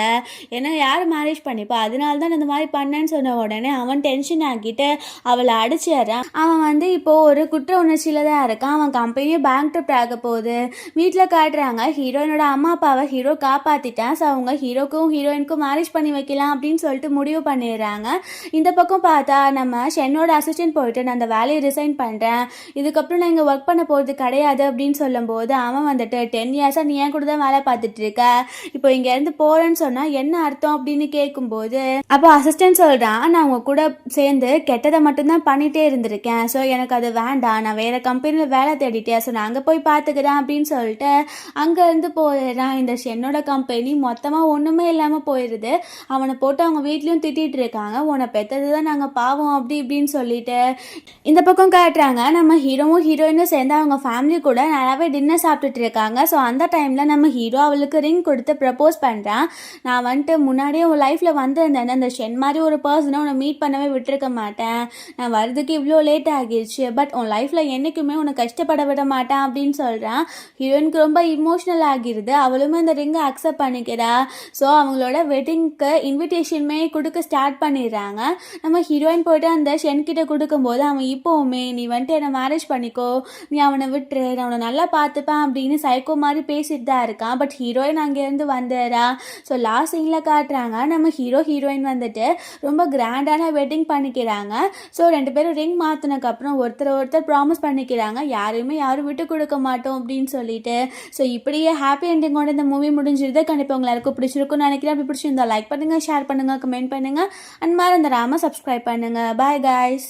ஏன்னா யார் மேரேஜ் பண்ணிப்பா, அதனால தான் இந்த மாதிரி பண்ணேன்னு சொன்ன உடனே அவன் டென்ஷன் ஆகிட்டு அவளை அடிச்சிடறான். அவன் வந்து இப்போது ஒரு குற்ற உணர்ச்சியில் தான் இருக்கான். அவன் கம்பெனியே பேங்க் ட்ரிப் ஆக போகுது. வீட்டில் காட்டுறாங்க ஹீரோயினோட அம்மா அப்பாவை ஹீரோ காப்பாற்றிட்டான். ஸோ அவங்க ஹீரோக்கும் ஹீரோயினுக்கும் மேரேஜ் பண்ணி வைக்கலாம் அப்படின்னு சொல்லிட்டு முடிவு பண்ணிடுறாங்க. இந்த பக்கம் பார்த்தா நம்ம ஷென்னோட அசிஸ்டன்ட் போயிட்டு நான் அந்த வேலையை ரிசைன் பண்ணுறேன், இதுக்கப்புறம் நான் இங்கே ஒர்க் பண்ண போகிறது கிடையாது அப்படின்னு சொல்லும்போது அவன் வந்துட்டு 10 இயர்ஸாக நீ ஏன் கூட தான் வேலை பார்த்துட்டு இருக்க, இப்போ இங்கேருந்து போகிறேன்னு சொன்னால் என்ன அர்த்தம் அப்படின்னு கேட்கும்போது அப்போ அசிஸ்டன்ட் சொல்கிறான், நான் அவங்க கூட சேர்ந்து கெட்டதை மட்டும்தான் பண்ணிகிட்டே இருந்திருக்கேன். ஸோ எனக்கு அது வேண்டாம், நான் வேறு கம்பெனியில் வேலை தேடிட்டேன், ஸோ நான் அங்கே போய் பார்த்துக்கிறேன் அப்படின்னு சொல்லிட்டு அங்கேருந்து போயிடுறான். இந்த ஷென்னோட கம்பெனி மொத்தமாக ஒன்றுமே இல்லாமல் போயிடுது. அவனை போட்டு அவங்க வீட்லேயும் திட்டிகிட்டு இருக்காங்க, உன்னை பெற்றது தான் நாங்கள் பாவம் அப்படி இப்படின்னு சொல்லிட்டு. இந்த பக்கம் காட்டுறாங்க நம்ம ஹீரோவும் ஹீரோயினும் சேர்ந்து அவங்க ஃபேமிலி கூட நல்லாவே டின்னர் சாப்பிட்டுட்டு இருக்காங்க. ஸோ அந்த டைமில் நம்ம ஹீரோ அவளுக்கு ரிங் கொடுத்து ப்ரப்போஸ் பண்ணுறான். நான் வந்துட்டு முன்னாடியே உன் லைஃப்பில் வந்திருந்தேன், அந்த ஷென் மாதிரி ஒரு பர்சனை உன்னை மீட் பண்ணவே விட்டுருக்க மாட்டேன், நான் வர்றதுக்கு இவ்வளோ லேட் ஆகிடுச்சு, பட் உன் லைஃப்பில் என்றைக்குமே உன்னை கஷ்டப்பட விட மாட்டேன் அப்படின்னு சொல்கிறான். ஹீரோயினுக்கு ரொம்ப இமோஷ்னல் ஆகிடுது. அவளுமே அந்த ரிங்கை அக்செப்ட் பண்ணிக்கிறா. ஸோ அவங்களோட வெட்டிங்க்கு இன்விடேஷனுமே கொடுக்க ஸ்டார்ட் பண்ணிடுறாங்க. நம்ம ஹீரோயின் போய்ட்டு அந்த ஷென் கிட்ட கொடுக்கும்போது அவன் இப்போவுமே நீ வந்துட்டு என்னை மேரேஜ் பண்ணிக்கோ, நீ அவனை விட்டுரு, நான் அவனை நல்லா பார்த்துப்பேன் அப்படின்னு சைக்கோ மாதிரி பேசிட்டு தான் இருக்கான். பட் ஹீரோயின் அங்கேருந்து வந்துடுறா. ஸோ லாஸ்ட் சீனில் காட்டுறாங்க நம்ம ஹீரோ ஹீரோயின் வந்துட்டு ரொம்ப கிராண்டான வெட்டிங் பண்ணிக்கிறாங்க. ஸோ 2 பேரும் ரிங் மாற்றினதுக்கப்புறம் ஒருத்தர் ப்ராமிஸ் பண்ணிக்கிறாங்க யாரையுமே யாரும் விட்டு கொடுக்க மாட்டோம் அப்படின்னு சொல்லிட்டு. ஸோ இப்படியே ஹாப்பி எண்டிங்கோட இந்த மூவி முடிஞ்சிருது. கண்டிப்பாக எல்லாருக்கும் பிடிச்சிருக்கும்னு நினைக்கிறேன். அப்படி பிடிச்சிருந்தா லைக் பண்ணுங்கள், ஷேர் பண்ணுங்கள், கமெண்ட் பண்ணுங்கள், அண்ட் மறந்துடாமல் சப்ஸ்கிரைப் பண்ணுங்கள். Bye guys.